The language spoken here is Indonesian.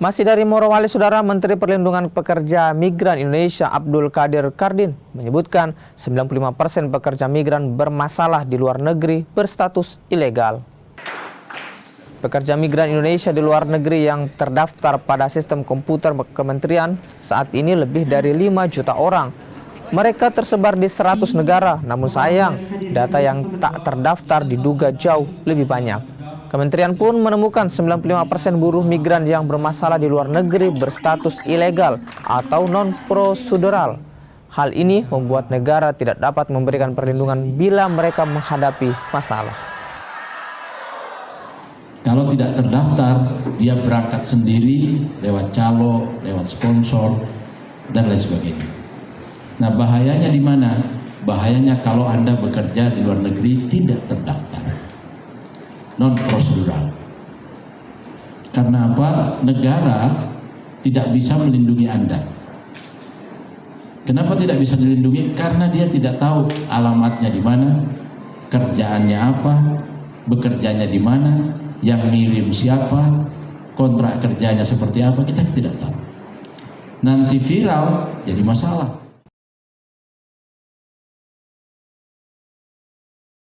Masih dari Morowali, Saudara, Menteri Perlindungan Pekerja Migran Indonesia Abdul Qadir Kardin menyebutkan 95% pekerja migran bermasalah di luar negeri berstatus ilegal. Pekerja migran Indonesia di luar negeri yang terdaftar pada sistem komputer kementerian saat ini lebih dari 5 juta orang. Mereka tersebar di 100 negara, namun sayang, data yang tak terdaftar diduga jauh lebih banyak. Kementerian pun menemukan 95% buruh migran yang bermasalah di luar negeri berstatus ilegal atau non-prosedural. Hal ini membuat negara tidak dapat memberikan perlindungan bila mereka menghadapi masalah. Kalau tidak terdaftar, dia berangkat sendiri lewat calo, lewat sponsor, dan lain sebagainya. Nah, bahayanya di mana? Bahayanya kalau Anda bekerja di luar negeri tidak terdaftar, non-prosedural. Karena apa? Negara tidak bisa melindungi Anda. Kenapa tidak bisa dilindungi? Karena dia tidak tahu alamatnya di mana, kerjaannya apa, bekerjanya di mana, yang ngirim siapa, kontrak kerjanya seperti apa, kita tidak tahu. Nanti viral jadi masalah.